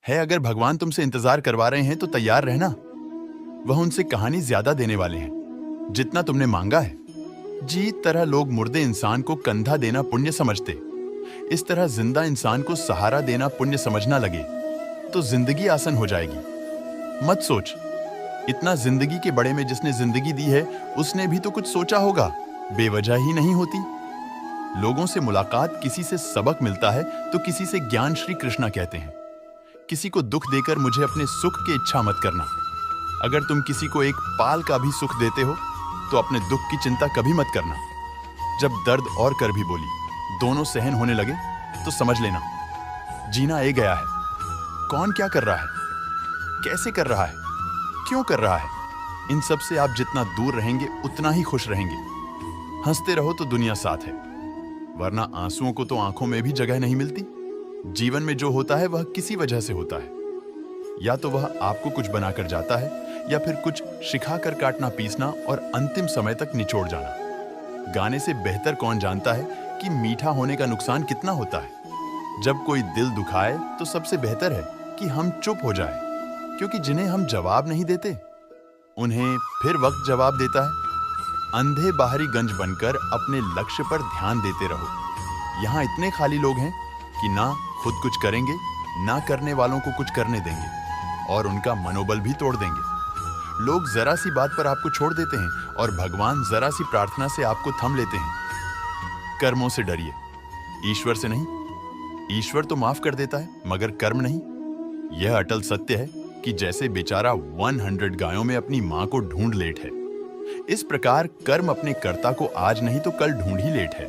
है अगर भगवान तुमसे इंतजार करवा रहे हैं तो तैयार रहना। वह उनसे कहानी ज्यादा देने वाले हैं जितना तुमने मांगा है। जी तरह लोग मुर्दे इंसान को कंधा देना पुण्य समझते, इस तरह जिंदा इंसान को सहारा देना पुण्य समझना लगे तो जिंदगी आसान हो जाएगी। मत सोच, इतना जिंदगी के बड़े में जिसने जिंदगी दी है उसने भी तो कुछ सोचा होगा, बेवजह ही नहीं होती। लोगों से मुलाकात, किसी से सबक मिलता है तो किसी से ज्ञान श्री कृष्णा कहते हैं। किसी को दुख देकर मुझे अपने सुख की इच्छा मत करना। अगर तुम किसी को एक पाल का भी सुख देते हो तो अपने दुख की चिंता कभी मत करना। जब दर्द और कर भी बोली दोनों सहन होने लगे तो समझ लेना जीना ए गया है। कौन क्या कर रहा है, कैसे कर रहा है, क्यों कर रहा है, इन सब से आप जितना दूर रहेंगे उतना ही खुश रहेंगे। हंसते रहो तो दुनिया साथ है, वरना आंसुओं को तो आंखों में भी जगह नहीं मिलती। जीवन में जो होता है वह किसी वजह से होता है, या तो वह आपको कुछ बनाकर जाता है या फिर कुछ सिखाकर काटना पीसना और अंतिम समय तक निचोड़ जाना। गाने से बेहतर कौन जानता है कि मीठा होने का नुकसान कितना होता है। जब कोई दिल दुखाए तो सबसे बेहतर है कि हम चुप हो जाएं, क्योंकि जिन्हें हम जवाब नहीं देते उन्हें फिर वक्त जवाब देता है। अंधे बाहरी गंज बनकर अपने लक्ष्य पर ध्यान देते रहो। यहाँ इतने खाली लोग हैं कि ना खुद कुछ करेंगे ना करने वालों को कुछ करने देंगे और उनका मनोबल भी तोड़ देंगे। लोग जरा सी बात पर आपको छोड़ देते हैं और भगवान जरा सी प्रार्थना से आपको थम लेते हैं। कर्मों से डरिए, ईश्वर से नहीं। ईश्वर तो माफ कर देता है मगर कर्म नहीं। यह अटल सत्य है कि जैसे बेचारा 100 गायों में अपनी मां को ढूंढ लेट है, इस प्रकार कर्म अपने कर्ता को आज नहीं तो कल ढूंढ ही लेट है।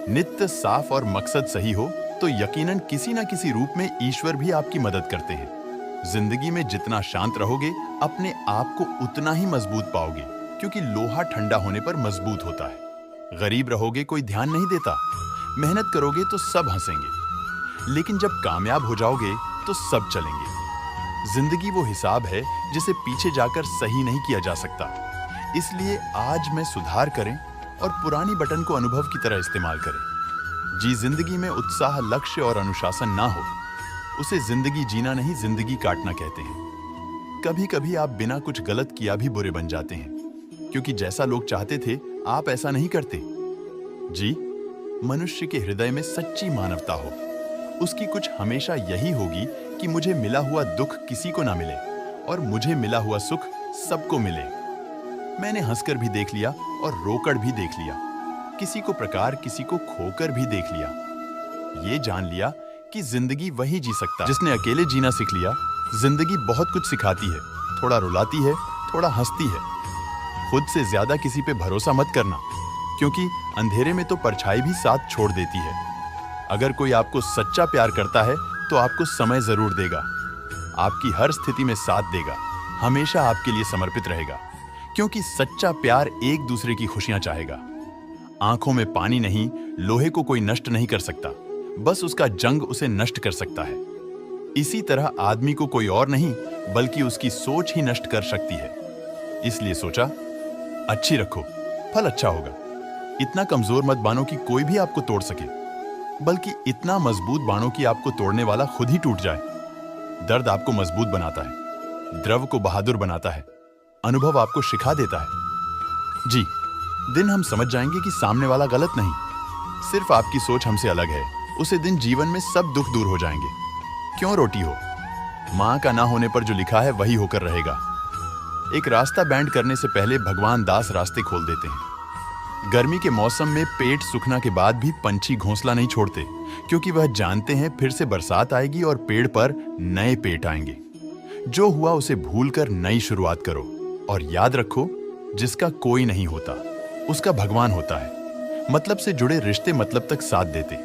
नित्य साफ और मकसद सही हो तो यकीनन किसी न किसी रूप में ईश्वर भी आपकी मदद करते हैं। जिंदगी में जितना शांत रहोगे अपने आप को उतना ही मजबूत पाओगे, क्योंकि लोहा ठंडा होने पर मजबूत होता है। गरीब रहोगे कोई ध्यान नहीं देता, मेहनत करोगे तो सब हंसेंगे, लेकिन जब कामयाब हो जाओगे तो सब चलेंगे। जिंदगी वो हिसाब है जिसे पीछे जाकर सही नहीं किया जा सकता। इसलिए आज में सुधार करें और पुरानी बटन को अनुभव की तरह इस्तेमाल करें। जी जिंदगी में उत्साह, लक्ष्य और अनुशासन ना हो उसे जिंदगी जीना नहीं जिंदगी काटना कहते हैं। कभी कभी आप बिना कुछ गलत किया भी बुरे बन जाते हैं, क्योंकि जैसा लोग चाहते थे आप ऐसा नहीं करते। जी मनुष्य के हृदय में सच्ची मानवता हो, उसकी कुछ हमेशा यही होगी कि मुझे मिला हुआ दुख किसी को ना मिले और मुझे मिला हुआ सुख सबको मिले। मैंने हंसकर भी देख लिया और रोकर भी देख लिया, किसी को प्रकार किसी को खोकर भी देख लिया। ये जान लिया कि जिंदगी वही जी सकता है जिसने अकेले जीना सीख लिया। जिंदगी बहुत कुछ सिखाती है, थोड़ा रुलाती है, थोड़ा हंसती है। खुद से ज्यादा किसी पे भरोसा मत करना, क्योंकि अंधेरे में तो परछाई भी साथ छोड़ देती है। अगर कोई आपको सच्चा प्यार करता है तो आपको समय जरूर देगा, आपकी हर स्थिति में साथ देगा, हमेशा आपके लिए समर्पित रहेगा, क्योंकि सच्चा प्यार एक दूसरे की खुशियां चाहेगा। आंखों में पानी नहीं, लोहे को कोई नष्ट नहीं कर सकता, बस उसका जंग उसे नष्ट कर सकता है। इसी तरह आदमी को कोई और नहीं बल्कि उसकी सोच ही नष्ट कर सकती है। इसलिए सोचा अच्छी रखो, फल अच्छा होगा। इतना कमजोर मत बानो कि कोई भी आपको तोड़ सके, बल्कि इतना मजबूत बानो कि आपको तोड़ने वाला खुद ही टूट जाए। दर्द आपको मजबूत बनाता है, द्रव को बहादुर बनाता है, अनुभव आपको सिखा देता है। जी दिन हम समझ जाएंगे कि सामने वाला गलत नहीं, सिर्फ आपकी सोच हमसे अलग है। उसे दिन जीवन में सब दुख दूर हो जाएंगे। क्यों रोटी हो, मां का ना होने पर जो लिखा है वही होकर रहेगा। एक रास्ता बैंड करने से पहले भगवान दास रास्ते खोल देते हैं। गर्मी के मौसम में पेट सूखना के बाद भी पंछी घोंसला नहीं छोड़ते, क्योंकि वह जानते हैं फिर से बरसात आएगी और पेड़ पर नए पेट आएंगे। जो हुआ उसे भूलकर नई शुरुआत करो और याद रखो जिसका कोई नहीं होता उसका भगवान होता है। मतलब से जुड़े रिश्ते मतलब तक साथ देते,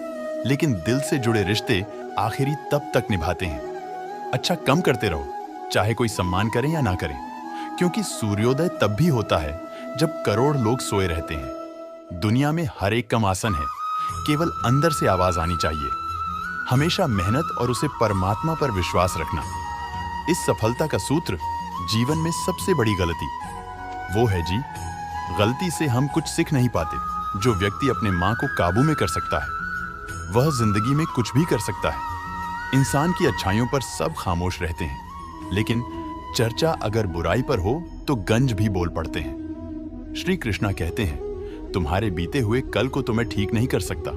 लेकिन दिल से जुड़े रिश्ते आखिरी तब तक निभाते हैं। अच्छा कम करते रहो, चाहे कोई सम्मान करे या ना करे, क्योंकि सूर्योदय तब भी होता है जब करोड़ लोग सोए रहते हैं। दुनिया में हर एक कम आसन है, केवल अंदर से आवाज आनी चाहिए। हमेशा मेहनत और उसे परमात्मा पर विश्वास रखना। इस सफलता का सूत्र जीवन में सबसे बड़ी गलती वो है जी, गलती से हम कुछ सीख नहीं पाते। जो व्यक्ति अपने मां को काबू में कर सकता है वह जिंदगी में कुछ भी कर सकता है। इंसान की अच्छाइयों पर सब खामोश रहते हैं, लेकिन चर्चा अगर बुराई पर हो तो गंज भी बोल पड़ते हैं। श्री कृष्णा कहते हैं, तुम्हारे बीते हुए कल को तुम्हें ठीक नहीं कर सकता,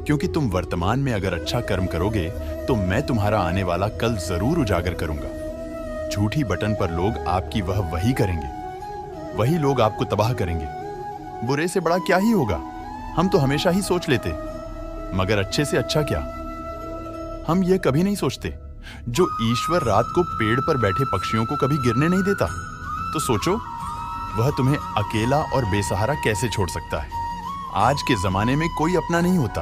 क्योंकि तुम वर्तमान में अगर अच्छा कर्म करोगे तो मैं तुम्हारा आने वाला कल जरूर उजागर करूंगा। झूठी बटन पर लोग आपकी वही करेंगे, वही लोग आपको तबाह करेंगे। बुरे से बड़ा क्या ही होगा, हम तो हमेशा ही सोच लेते, मगर अच्छे से अच्छा क्या, हम यह कभी नहीं सोचते। जो ईश्वर रात को पेड़ पर बैठे पक्षियों को कभी गिरने नहीं देता, तो सोचो वह तुम्हें अकेला और बेसहारा कैसे छोड़ सकता है। आज के जमाने में कोई अपना नहीं होता,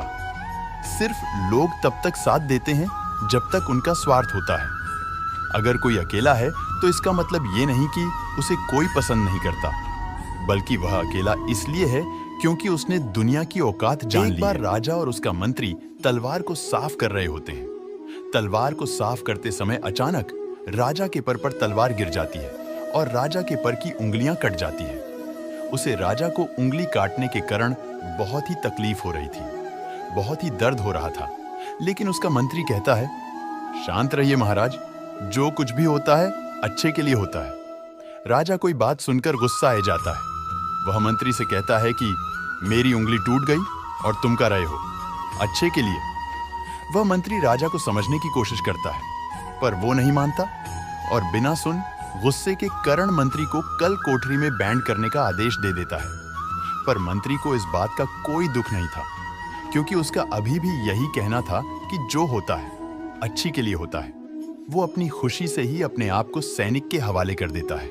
सिर्फ लोग तब तक साथ देते हैं जब तक उनका स्वार्थ होता है। अगर कोई अकेला है तो इसका मतलब ये नहीं कि उसे कोई पसंद नहीं करता, बल्कि वह अकेला इसलिए है क्योंकि उसने दुनिया की औकात जान ली। एक बार राजा और उसका मंत्री तलवार को साफ कर रहे होते हैं। तलवार को साफ करते समय अचानक राजा के पर तलवार गिर जाती है और राजा के पर की उंगलियां कट जाती है। उसे राजा को उंगली काटने के कारण बहुत ही तकलीफ हो रही थी, बहुत ही दर्द हो रहा था। लेकिन उसका मंत्री कहता है, शांत रहिए महाराज, जो कुछ भी होता है अच्छे के लिए होता है। राजा कोई बात सुनकर गुस्सा आ जाता है। वह मंत्री से कहता है कि मेरी उंगली टूट गई और तुम कर रहे हो अच्छे के लिए। वह मंत्री राजा को समझने की कोशिश करता है, पर वो नहीं मानता और बिना सुन गुस्से के कारण मंत्री को कल कोठरी में बैंड करने का आदेश दे देता है। पर मंत्री को इस बात का कोई दुख नहीं था, क्योंकि उसका अभी भी यही कहना था कि जो होता है अच्छी के लिए होता है। वो अपनी खुशी से ही अपने आप को सैनिक के हवाले कर देता है।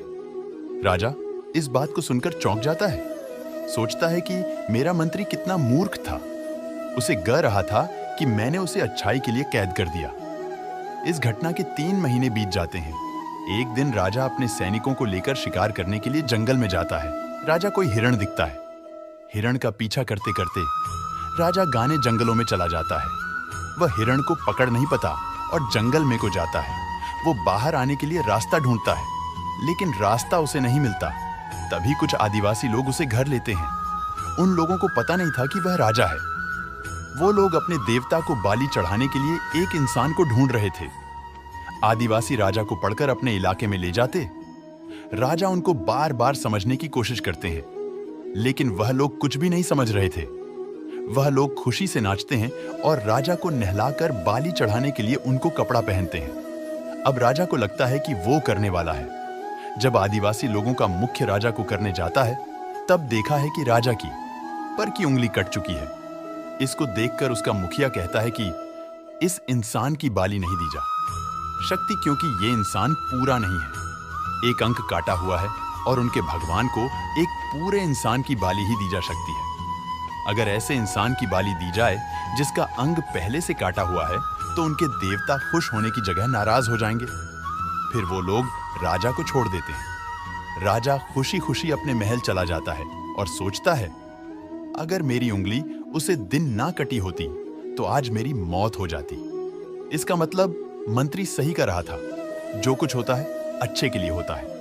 राजा इस बात को सुनकर चौंक जाता है, सोचता है कि मेरा मंत्री कितना मूर्ख था। उसे ग रहा था कि मैंने उसे अच्छाई के लिए कैद कर दिया। इस घटना के 3 महीने बीत जाते हैं। एक दिन राजा अपने सैनिकों को लेकर शिकार करने के लिए जंगल में जाता है। राजा कोई हिरण दिखता है। हिरण का पीछा करते करते राजा घने जंगलों में चला जाता है। वह हिरण को पकड़ नहीं पाता और जंगल में को जाता है। वो बाहर आने के लिए रास्ता ढूंढता है, लेकिन रास्ता उसे नहीं मिलता। तभी कुछ आदिवासी लोग उसे घर लेते हैं। उन लोगों को पता नहीं था कि वह राजा है। वो लोग अपने देवता को बाली चढ़ाने के लिए एक इंसान को ढूंढ रहे थे। आदिवासी राजा को पढ़कर अपने इलाके में ले जाते। राजा उनको बार बार समझने की कोशिश करते हैं, लेकिन वह लोग कुछ भी नहीं समझ रहे थे। वह लोग खुशी से नाचते हैं और राजा को नहलाकर बाली चढ़ाने के लिए उनको कपड़ा पहनते हैं। अब राजा को लगता है कि वो करने वाला है। जब आदिवासी लोगों का मुख्य राजा को करने जाता है, तब देखा है कि राजा की पर की उंगली कट चुकी है। इसको देखकर उसका मुखिया कहता है कि इस इंसान की बाली नहीं दी जा सकती, क्योंकि ये इंसान पूरा नहीं है। एक अंक काटा हुआ है और उनके भगवान को एक पूरे इंसान की बाली ही दी जा सकती है। अगर ऐसे इंसान की बाली दी जाए जिसका अंग पहले से काटा हुआ है, तो उनके देवता खुश होने की जगह नाराज हो जाएंगे। फिर वो लोग राजा को छोड़ देते हैं। राजा खुशी खुशी अपने महल चला जाता है और सोचता है, अगर मेरी उंगली उसे दिन ना कटी होती तो आज मेरी मौत हो जाती। इसका मतलब मंत्री सही कह रहा था, जो कुछ होता है अच्छे के लिए होता है।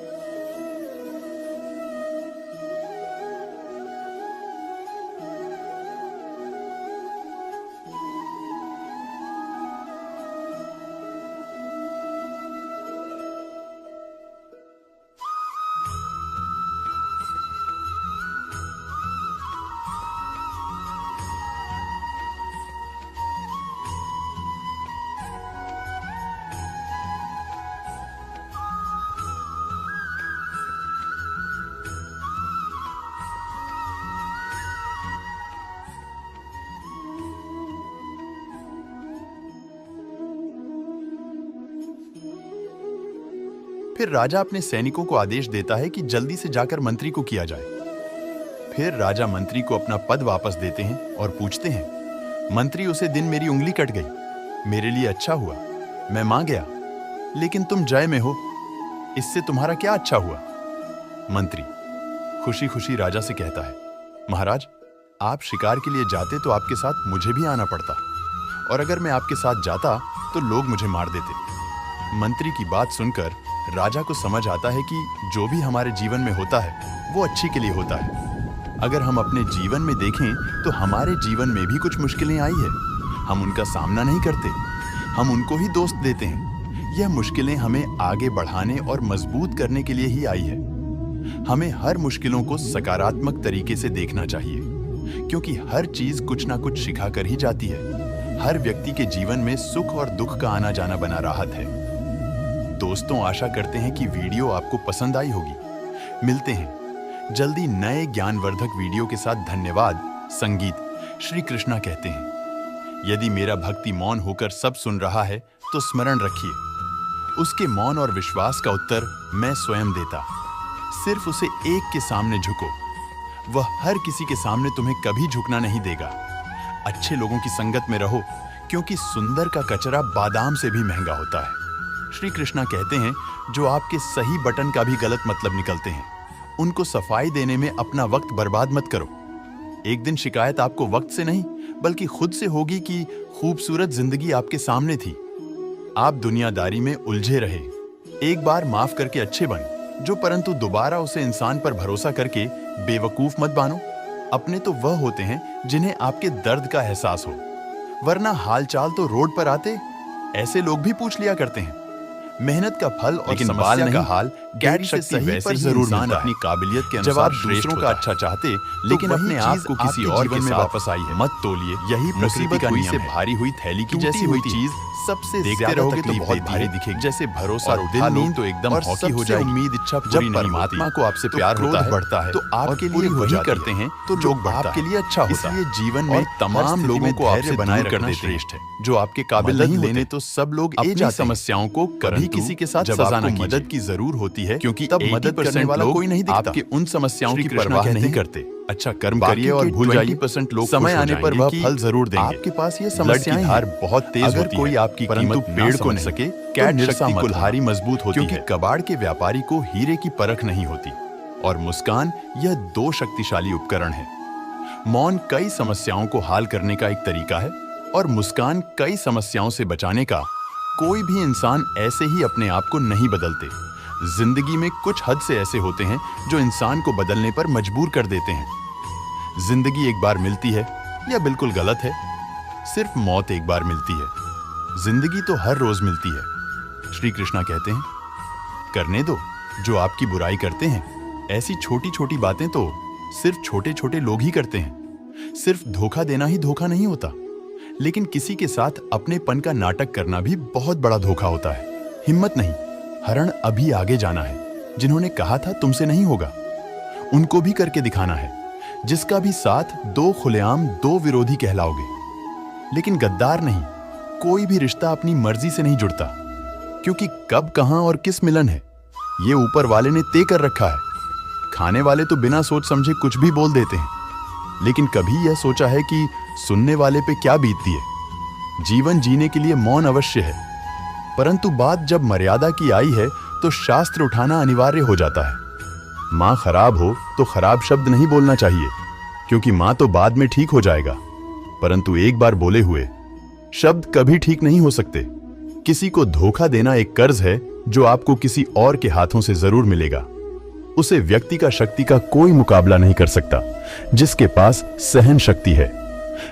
फिर राजा अपने सैनिकों को आदेश देता है कि जल्दी से जाकर मंत्री को किया जाए। फिर राजा मंत्री को अपना पद वापस देते हैं और पूछते हैं, मंत्री उसे दिन मेरी उंगली कट गई, मेरे लिए अच्छा हुआ, मैं मान गया, लेकिन तुम जय में हो, इससे तुम्हारा क्या अच्छा हुआ? मंत्री खुशी खुशी राजा से कहता है, महाराज आप शिकार के लिए जाते तो आपके साथ मुझे भी आना पड़ता, और अगर मैं आपके साथ जाता तो लोग मुझे मार देते। मंत्री की बात सुनकर राजा को समझ आता है कि जो भी हमारे जीवन में होता है वो अच्छे के लिए होता है। अगर हम अपने जीवन में देखें तो हमारे जीवन में भी कुछ मुश्किलें आई है, हम उनका सामना नहीं करते, हम उनको ही दोस्त देते हैं। यह मुश्किलें हमें आगे बढ़ाने और मजबूत करने के लिए ही आई है। हमें हर मुश्किलों को सकारात्मक तरीके से देखना चाहिए, क्योंकि हर चीज कुछ ना कुछ सिखा कर ही जाती है। हर व्यक्ति के जीवन में सुख और दुख का आना जाना बना राहत है। दोस्तों, आशा करते हैं कि वीडियो आपको पसंद आई होगी। मिलते हैं जल्दी नए ज्ञानवर्धक वीडियो के साथ। धन्यवाद। संगीत श्री कृष्णा कहते हैं, यदि मेरा भक्ति मौन होकर सब सुन रहा है तो स्मरण रखिए, उसके मौन और विश्वास का उत्तर मैं स्वयं देता। सिर्फ उसे एक के सामने झुको, वह हर किसी के सामने तुम्हें कभी झुकना नहीं देगा। अच्छे लोगों की संगत में रहो, क्योंकि सुंदर का कचरा बादाम से भी महंगा होता है। श्री कृष्णा कहते हैं, जो आपके सही बटन का भी गलत मतलब निकलते हैं, उनको सफाई देने में अपना वक्त बर्बाद मत करो। एक दिन शिकायत आपको वक्त से नहीं बल्कि खुद से होगी कि खूबसूरत जिंदगी आपके सामने थी। आप दुनियादारी में उलझे रहे। एक बार माफ करके अच्छे बन जो, परंतु दोबारा उसे इंसान पर भरोसा करके बेवकूफ मत बानो। अपने तो वह होते हैं जिन्हें आपके दर्द का एहसास हो, वरना हालचाल तो रोड पर आते ऐसे लोग भी पूछ लिया करते हैं। मेहनत का फल और समस्या का हाल गैर शक्ति वैसे जरूर मिलता है। अपनी काबिलियत के अनुसार आप दूसरों का अच्छा चाहते, लेकिन अपने आप को किसी और के साथ वापस आई है। मत तोलिए, यही प्रकृति का नियम है। भारी हुई थैली की जैसी हुई चीज सबसे देखते रहोगे तो बहुत भारी दिखेगी। जैसे भरोसा उठा लो तो एकदम हॉकी हो जाएगी। उम्मीद इच्छा पूरी नहीं, परमात्मा को आपसे प्यार होता है, बढ़ता है, तो आपके लिए वही करते हैं तो लोग आपके लिए अच्छा होता है। इसलिए जीवन में तमाम लोगों को आपसे बनाए रखना श्रेष्ठ है। जो आपके काबिल नहीं लेने तो सब लोग अपनी समस्याओं को कभी किसी के साथ सजा न कीजिए। मदद की जरूर होती है, क्योंकि तब मदद करने वाला कोई नहीं दिखता। आपके उन समस्याओं की परवाह नहीं करते। अच्छा कर्म करिए और भूल जाइए। 20% लोग समय आने पर वह फल जरूर देंगे। आपके पास ये समस्याएं हैं, धार बहुत तेज होती है। अगर कोई आपकी कीमत पेड़ को नहीं सके, कैट शक्ति कुल्हाड़ी मजबूत होती है। क्योंकि कबाड़ के व्यापारी को हीरे की परख नहीं होती, और मुस्कान यह दो शक्तिशाली उपकरण है। मौन कई समस्याओं को हाल करने का एक तरीका है, और मुस्कान कई समस्याओं से बचाने का। कोई भी इंसान ऐसे ही अपने आप को नहीं बदलते। जिंदगी में कुछ हद से ऐसे होते हैं जो इंसान को बदलने पर मजबूर कर देते हैं। जिंदगी एक बार मिलती है, यह बिल्कुल गलत है। सिर्फ मौत एक बार मिलती है, जिंदगी तो हर रोज मिलती है। श्री कृष्णा कहते हैं, करने दो जो आपकी बुराई करते हैं। ऐसी छोटी छोटी बातें तो सिर्फ छोटे छोटे लोग ही करते हैं। सिर्फ धोखा देना ही धोखा नहीं होता, लेकिन किसी के साथ अपनेपन का नाटक करना भी बहुत बड़ा धोखा होता है। हिम्मत नहीं, हरण अभी आगे जाना है। जिन्होंने कहा था तुमसे नहीं होगा, उनको भी करके दिखाना है। जिसका भी साथ दो खुलेआम दो विरोधी कहलाओगे। लेकिन गद्दार नहीं, कोई भी रिश्ता अपनी मर्जी से नहीं जुड़ता, क्योंकि कब कहां और किस मिलन है ये ऊपर वाले ने तय कर रखा है। खाने वाले तो बिना सोच समझे कुछ भी बोल देते हैं, लेकिन कभी यह सोचा है कि सुनने वाले पे क्या बीतती है। जीवन जीने के लिए मौन अवश्य है, परंतु बात जब मर्यादा की आई है तो शास्त्र उठाना अनिवार्य हो जाता है। माँ खराब हो तो खराब शब्द नहीं बोलना चाहिए, क्योंकि माँ तो बाद में ठीक हो जाएगा, परंतु एक बार बोले हुए शब्द कभी ठीक नहीं हो सकते। किसी को धोखा देना एक कर्ज है जो आपको किसी और के हाथों से जरूर मिलेगा। उसे व्यक्ति का शक्ति का कोई मुकाबला नहीं कर सकता, जिसके पास सहन शक्ति है।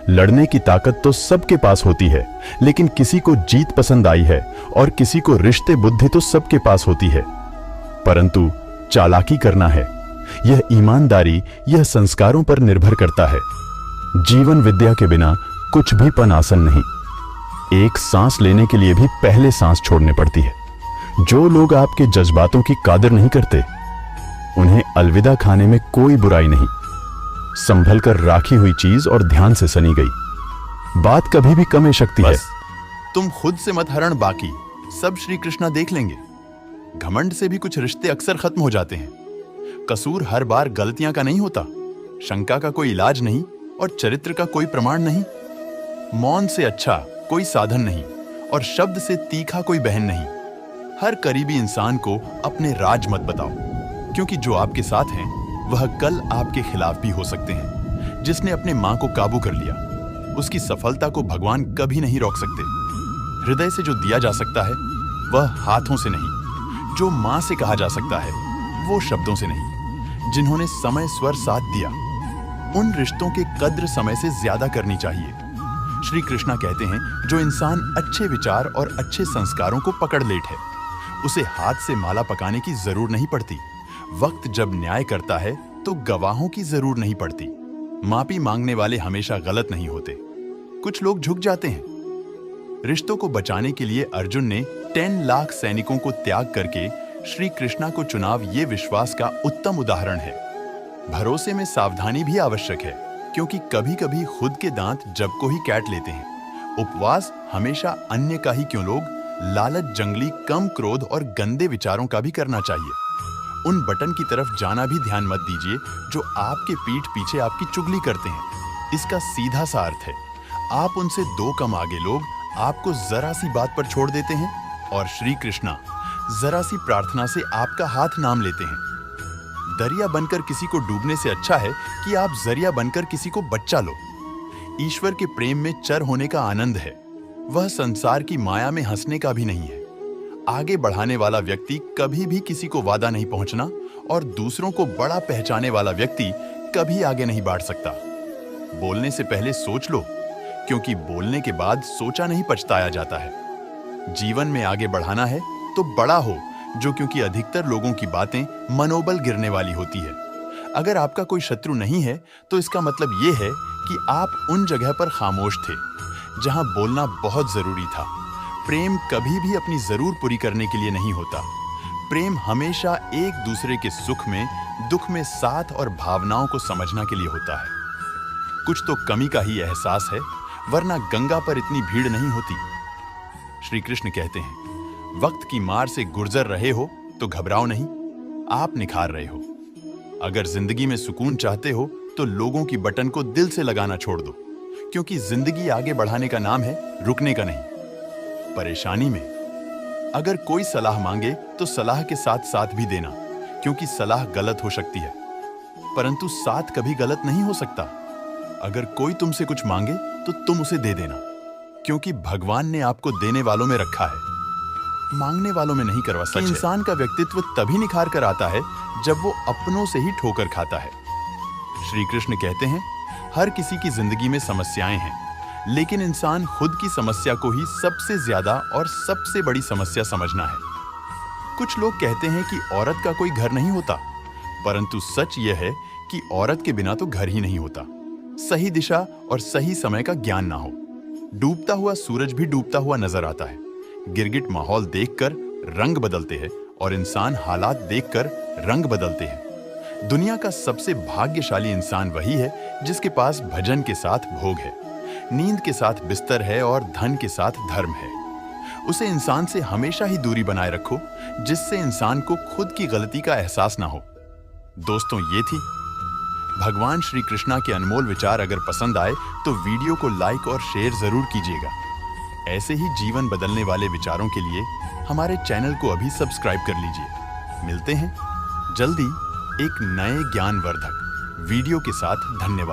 लड़ने की ताकत तो सबके पास होती है, लेकिन किसी को जीत पसंद आई है और किसी को रिश्ते बुद्धि तो सबके पास होती है, परंतु चालाकी करना है, यह ईमानदारी, यह संस्कारों पर निर्भर करता है। जीवन विद्या के बिना कुछ भी पन आसन नहीं। एक सांस लेने के लिए भी पहले सांस छोड़ने पड़ती है। जो लोग आपके जज्बातों की कदर नहीं करते, उन्हें अलविदा खाने में कोई बुराई नहीं। संभल कर राखी हुई चीज और ध्यान से सनी गई बात कभी भी कम शक्ति है। तुम खुद से मत हरण, बाकी सब श्री कृष्णा देख लेंगे। घमंड से भी कुछ रिश्ते अक्सर खत्म हो जाते हैं। कसूर हर बार गलतियां का नहीं होता, शंका का कोई इलाज नहीं और चरित्र का कोई प्रमाण नहीं। मौन से अच्छा कोई साधन नहीं और शब्द से तीखा कोई बहन नहीं। हर करीबी इंसान को अपने राज मत बताओ, क्योंकि जो आपके साथ हैं वह कल आपके खिलाफ भी हो सकते हैं। जिसने अपने मां को काबू कर लिया, उसकी सफलता को भगवान कभी नहीं रोक सकते। हृदय से जो दिया जा सकता है वह हाथों से नहीं, जो मां से कहा जा सकता है वो शब्दों से नहीं। जिन्होंने समय स्वर साथ दिया, उन रिश्तों के कद्र समय से ज्यादा करनी चाहिए। श्री कृष्णा कहते हैं, जो इंसान अच्छे विचार और अच्छे संस्कारों को पकड़ लेट है, उसे हाथ से माला पकाने की जरूर नहीं पड़ती। वक्त जब न्याय करता है तो गवाहों की जरूर नहीं पड़ती। माफी मांगने वाले हमेशा गलत नहीं होते। कुछ लोग झुक जाते हैं। रिश्तों को बचाने के लिए अर्जुन ने 10 लाख सैनिकों को त्याग करके श्री कृष्णा को चुनाव, ये विश्वास का उत्तम उदाहरण है। भरोसे में सावधानी भी आवश्यक है, क्योंकि कभी कभी खुद के दांत जब को ही काट लेते हैं। उपवास हमेशा अन्य का ही क्यों, लोग लालच, जंगली, कम क्रोध और गंदे विचारों का भी करना चाहिए। उन बटन की तरफ जाना भी ध्यान मत दीजिए जो आपके पीठ पीछे आपकी चुगली करते हैं। इसका सीधा सा अर्थ है, आप उनसे 2 कम आगे लोग आपको जरा सी बात पर छोड़ देते हैं और श्री कृष्णा जरा सी प्रार्थना से आपका हाथ नाम लेते हैं। दरिया बनकर किसी को डूबने से अच्छा है कि आप जरिया बनकर किसी को बच्चा लो। ईश्वर के प्रेम में चर होने का आनंद है, वह संसार की माया में हंसने का भी नहीं है। आगे बढ़ाने वाला व्यक्ति कभी भी किसी को वादा नहीं पहुंचना, और दूसरों को बड़ा पहचाने वाला व्यक्ति कभी आगे नहीं बढ़ सकता। बोलने से पहले सोच लो, क्योंकि बोलने के बाद सोचा नहीं पछताया जाता है। जीवन में आगे बढ़ाना है तो बड़ा हो, जो क्योंकि अधिकतर लोगों की बातें मनोबल गिरने वाली होती है। अगर आपका कोई शत्रु नहीं है तो इसका मतलब ये है कि आप उन जगह पर खामोश थे जहां बोलना बहुत जरूरी था। प्रेम कभी भी अपनी जरूर पूरी करने के लिए नहीं होता। प्रेम हमेशा एक दूसरे के सुख में, दुख में साथ और भावनाओं को समझना के लिए होता है। कुछ तो कमी का ही एहसास है, वरना गंगा पर इतनी भीड़ नहीं होती। श्री कृष्ण कहते हैं, वक्त की मार से गुजर रहे हो तो घबराओ नहीं, आप निखार रहे हो। अगर जिंदगी में सुकून चाहते हो तो लोगों की बटन को दिल से लगाना छोड़ दो, क्योंकि जिंदगी आगे बढ़ाने का नाम है, रुकने का नहीं। परेशानी में अगर कोई सलाह मांगे तो सलाह के साथ साथ भी देना, क्योंकि सलाह गलत हो सकती है, परंतु साथ कभी गलत नहीं हो सकता। अगर कोई तुमसे कुछ मांगे तो तुम उसे दे देना, क्योंकि भगवान ने आपको देने वालों में रखा है, मांगने वालों में नहीं। करवा सच इंसान का व्यक्तित्व तभी निखार कर आता है जब वो अपनों से ही ठोकर खाता है। श्री कृष्ण कहते हैं, हर किसी की जिंदगी में समस्याएं हैं, लेकिन इंसान खुद की समस्या को ही सबसे ज्यादा और सबसे बड़ी समस्या समझना है। कुछ लोग कहते हैं कि औरत का कोई घर नहीं होता, परंतु सच यह है कि औरत के बिना तो घर ही नहीं होता। सही दिशा और सही समय का ज्ञान ना हो, डूबता हुआ सूरज भी डूबता हुआ नजर आता है। गिरगिट माहौल देखकर रंग बदलते हैं और इंसान हालात देखकर रंग बदलते हैं। दुनिया का सबसे भाग्यशाली इंसान वही है जिसके पास भजन के साथ भोग है, नींद के साथ बिस्तर है और धन के साथ धर्म है। उसे इंसान से हमेशा ही दूरी बनाए रखो, जिससे इंसान को खुद की गलती का एहसास ना हो। दोस्तों, ये थी भगवान श्री कृष्णा के अनमोल विचार। अगर पसंद आए तो वीडियो को लाइक और शेयर जरूर कीजिएगा। ऐसे ही जीवन बदलने वाले विचारों के लिए हमारे चैनल को अभी सब्सक्राइब कर लीजिए। मिलते हैं जल्दी एक नए ज्ञानवर्धक वीडियो के साथ। धन्यवाद।